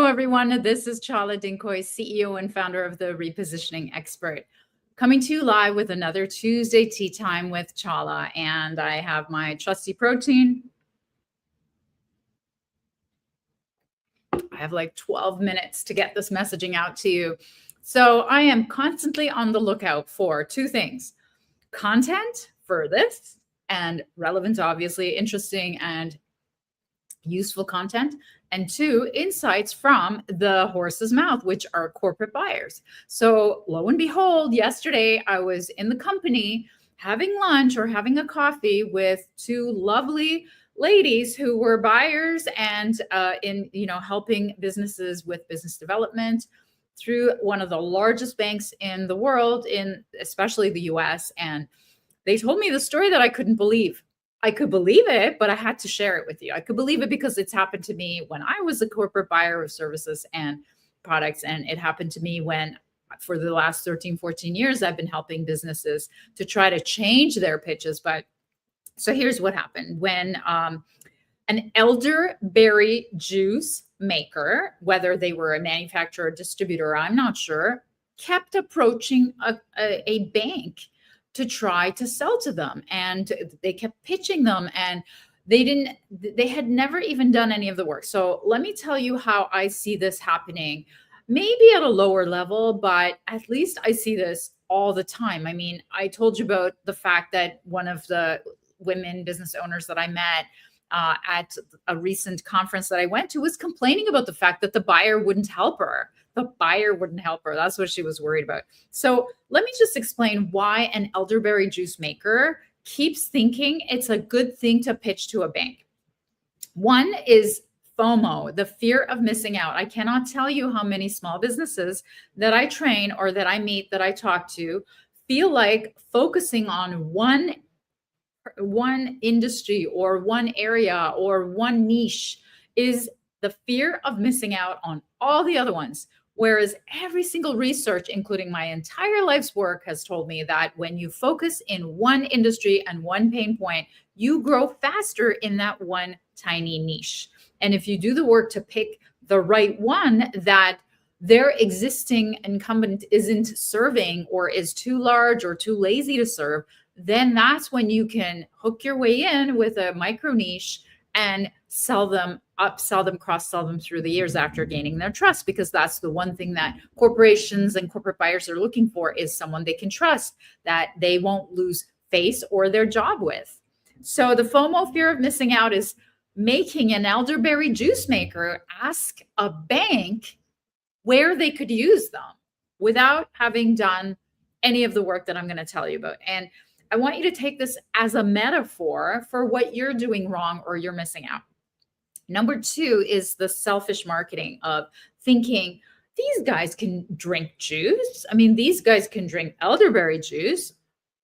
everyone. This is Chala Dinkoy, CEO and founder of the Repositioning Expert, coming to you live with another Tuesday Tea Time with Chala. And I have my trusty protein. I have like 12 minutes to get this messaging out to you. So I am constantly on the lookout for two things: content for this, and relevant, obviously, interesting and useful content, and two, insights from the horse's mouth, which are corporate buyers. So lo and behold, yesterday I was in the company having lunch or having a coffee with two lovely ladies who were buyers and in helping businesses with business development through one of the largest banks in the world, in especially the US. And they told me the story that I couldn't believe. I could believe it, but I had to share it with you. I could believe it because it's happened to me when I was a corporate buyer of services and products. And it happened to me when, for the last 13, 14 years, I've been helping businesses to try to change their pitches. But so here's what happened. When an elderberry juice maker, whether they were a manufacturer or distributor, I'm not sure, kept approaching a bank to try to sell to them, and they kept pitching them, and they had never even done any of the work. So let me tell you how I see this happening, maybe at a lower level, but at least I see this all the time. I mean, I told you about the fact that one of the women business owners that I met at a recent conference that I went to was complaining about the fact that the buyer wouldn't help her. The buyer wouldn't help her. That's what she was worried about. So let me just explain why an elderberry juice maker keeps thinking it's a good thing to pitch to a bank. One is FOMO, the fear of missing out. I cannot tell you how many small businesses that I train or that I meet, that I talk to, feel like focusing on one industry or one area or one niche is the fear of missing out on all the other ones. Whereas every single research, including my entire life's work, has told me that when you focus in one industry and one pain point, you grow faster in that one tiny niche. And if you do the work to pick the right one that their existing incumbent isn't serving, or is too large or too lazy to serve, then that's when you can hook your way in with a micro niche and sell them, upsell them, cross-sell them through the years after gaining their trust. Because that's the one thing that corporations and corporate buyers are looking for, is someone they can trust, that they won't lose face or their job with. So the FOMO, fear of missing out, is making an elderberry juice maker ask a bank where they could use them without having done any of the work that I'm going to tell you about. And I want you to take this as a metaphor for what you're doing wrong or you're missing out. Number two is the selfish marketing of thinking these guys can drink juice. I mean, these guys can drink elderberry juice.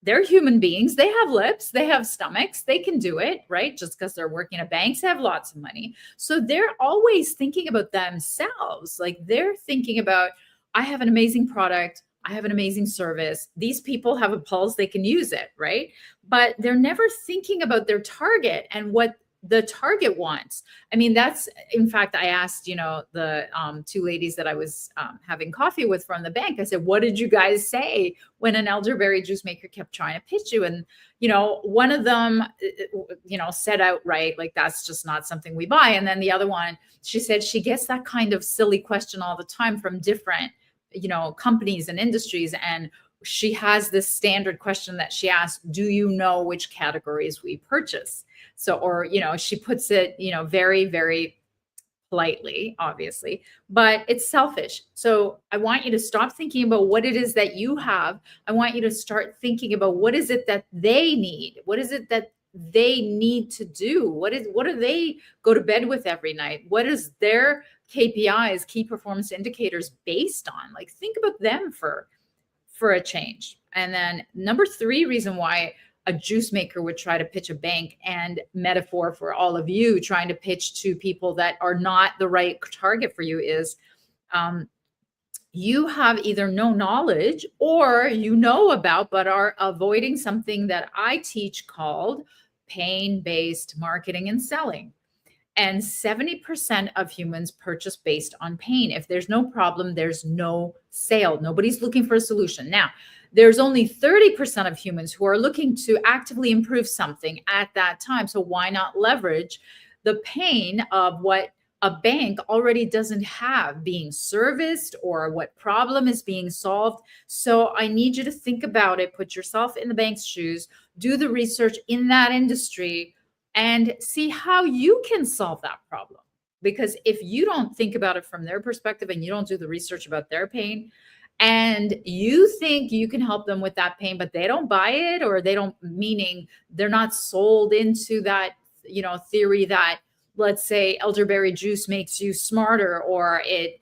They're human beings. They have lips. They have stomachs. They can do it, right? Just because they're working at banks, they have lots of money. So they're always thinking about themselves. Like, they're thinking about, I have an amazing product. I have an amazing service. These people have a pulse. They can use it, right? But they're never thinking about their target and what the target wants. I mean, that's, in fact, I asked, the two ladies that I was having coffee with from the bank, I said, what did you guys say when an elderberry juice maker kept trying to pitch you? And, one of them, said outright, like, that's just not something we buy. And then the other one, she said she gets that kind of silly question all the time from different, companies and industries. And she has this standard question that she asks, do you know which categories we purchase? So, or, she puts it, very, very politely, obviously, but it's selfish. So I want you to stop thinking about what it is that you have. I want you to start thinking about what is it that they need? What is it that they need to do? What do they go to bed with every night? What is their KPIs, key performance indicators, based on? Like, think about them for a change. And then number three reason why a juice maker would try to pitch a bank, and metaphor for all of you trying to pitch to people that are not the right target for you, is you have either no knowledge, or you know about but are avoiding something that I teach called pain-based marketing and selling. And 70% of humans purchase based on pain. If there's no problem, there's no sale. Nobody's looking for a solution. Now, there's only 30% of humans who are looking to actively improve something at that time. So why not leverage the pain of what a bank already doesn't have being serviced or what problem is being solved? So I need you to think about it, put yourself in the bank's shoes, do the research in that industry, and see how you can solve that problem. Because if you don't think about it from their perspective and you don't do the research about their pain, and you think you can help them with that pain, but they don't buy it, or they don't, meaning they're not sold into that, theory that, let's say, elderberry juice makes you smarter, or it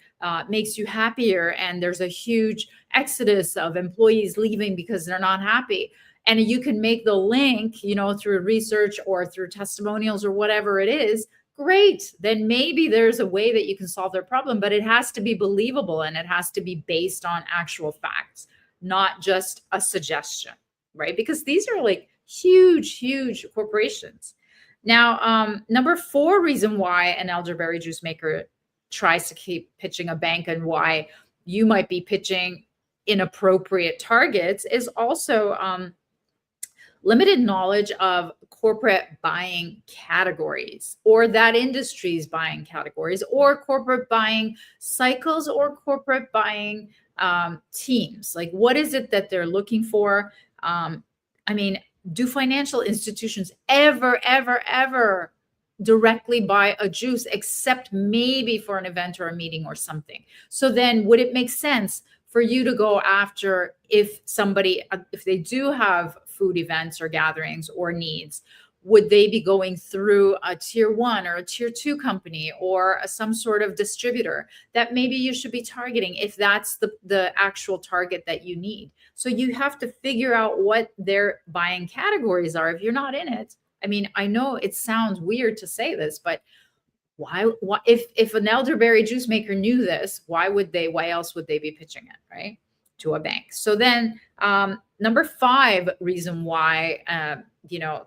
makes you happier, and there's a huge exodus of employees leaving because they're not happy, and you can make the link, through research or through testimonials or whatever it is, great. Then maybe there's a way that you can solve their problem, but it has to be believable and it has to be based on actual facts, not just a suggestion, right? Because these are like huge, huge corporations. Now, number 4 reason why an elderberry juice maker tries to keep pitching a bank, and why you might be pitching inappropriate targets, is also limited knowledge of corporate buying categories, or that industry's buying categories, or corporate buying cycles, or corporate buying teams. Like, what is it that they're looking for? Do financial institutions ever directly buy a juice, except maybe for an event or a meeting or something? So then would it make sense for you to go after, if they do have food events or gatherings or needs, would they be going through a tier 1 or a tier 2 company, or some sort of distributor that maybe you should be targeting, if that's the actual target that you need? So you have to figure out what their buying categories are if you're not in it. I know it sounds weird to say this, but why if an elderberry juice maker knew this, why else would they be pitching it, right, to a bank? So then number 5 reason why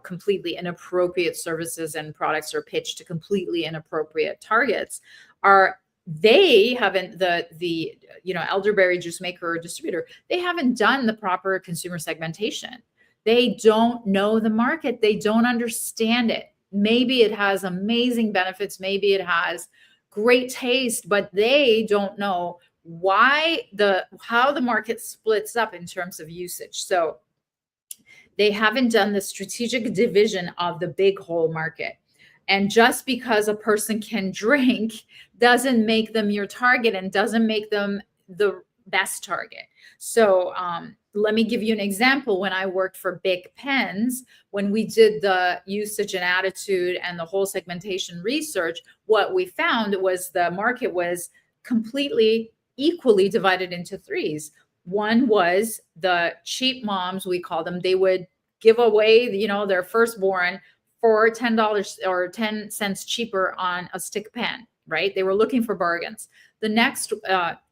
completely inappropriate services and products are pitched to completely inappropriate targets are, they haven't, the elderberry juice maker or distributor, they haven't done the proper consumer segmentation. They don't know the market. They don't understand it. Maybe it has amazing benefits. Maybe it has great taste, but they don't know how the market splits up in terms of usage. So they haven't done the strategic division of the big whole market. And just because a person can drink doesn't make them your target, and doesn't make them the best target. So let me give you an example. When I worked for Bic Pens, when we did the usage and attitude and the whole segmentation research, what we found was the market was completely equally divided into 3s. One was the cheap moms, we call them. They would give away, their firstborn for $10 or 10 cents cheaper on a stick pen, right? They were looking for bargains. The next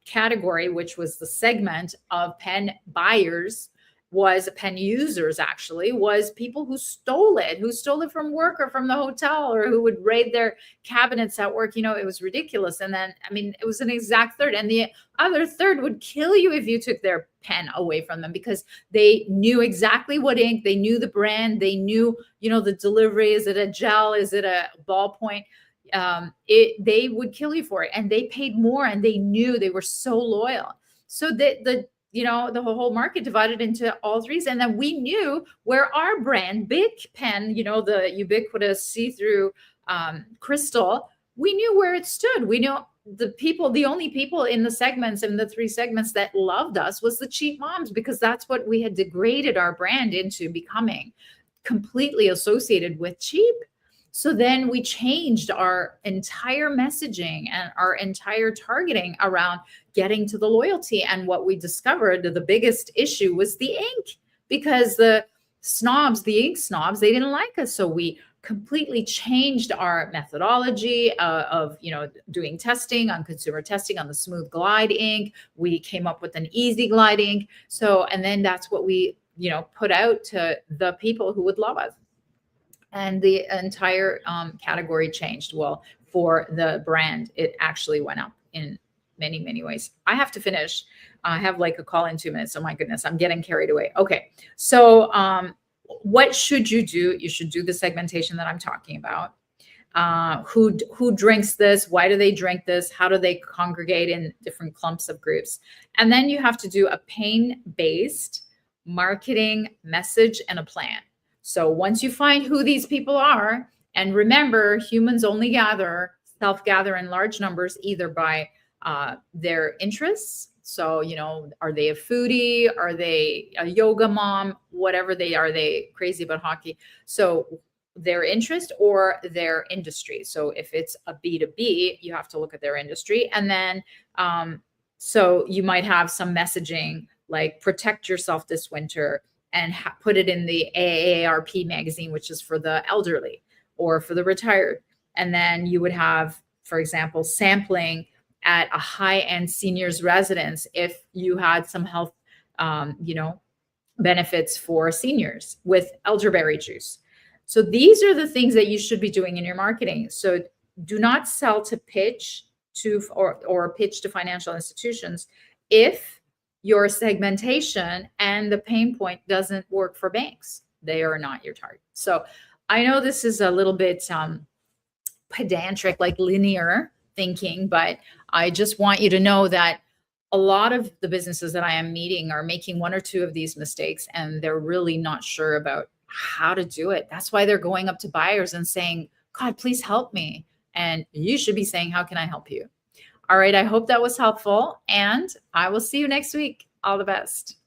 category, which was the segment of pen buyers, was pen users, actually, was people who stole it from work or from the hotel, or who would raid their cabinets at work. It was ridiculous. And then, it was an exact third. And the other third would kill you if you took their pen away from them, because they knew exactly what ink, they knew the brand, they knew, the delivery. Is it a gel? Is it a ballpoint? They would kill you for it, and they paid more, and they knew, they were so loyal. So the whole market divided into all 3s. And then we knew where our brand, Bic Pen, the ubiquitous see-through crystal, we knew where it stood. We knew the only people in the segments, in the 3 segments, that loved us was the cheap moms, because that's what we had degraded our brand into becoming, completely associated with cheap. So then we changed our entire messaging and our entire targeting around getting to the loyalty. And what we discovered, the biggest issue was the ink, because the ink snobs, they didn't like us. So we completely changed our methodology of doing testing, on consumer testing on the Smooth Glide ink. We came up with an Easy Glide ink. So, and then that's what we put out to the people who would love us. and the entire category changed. Well, for the brand, it actually went up in many, many ways. I have to finish. I have like a call in 2 minutes. Oh my goodness, I'm getting carried away. Okay, so what should you do? You should do the segmentation that I'm talking about. Who drinks this? Why do they drink this? How do they congregate in different clumps of groups? And then you have to do a pain-based marketing message and a plan. So once you find who these people are, and remember, humans only self-gather in large numbers, either by their interests. So, are they a foodie? Are they a yoga mom? Whatever they are they crazy about hockey? So their interest or their industry. So if it's a B2B, you have to look at their industry. And then, so you might have some messaging like protect yourself this winter and put it in the AARP magazine, which is for the elderly or for the retired. And then you would have, for example, sampling at a high-end seniors residence if you had some health, benefits for seniors with elderberry juice. So these are the things that you should be doing in your marketing. So do not sell to pitch to or pitch to financial institutions if your segmentation and the pain point doesn't work for banks. They are not your target. So I know this is a little bit pedantic, like linear thinking, but I just want you to know that a lot of the businesses that I am meeting are making one or two of these mistakes, and they're really not sure about how to do it. That's why they're going up to buyers and saying, God, please help me. And you should be saying, how can I help you? All right. I hope that was helpful, and I will see you next week. All the best.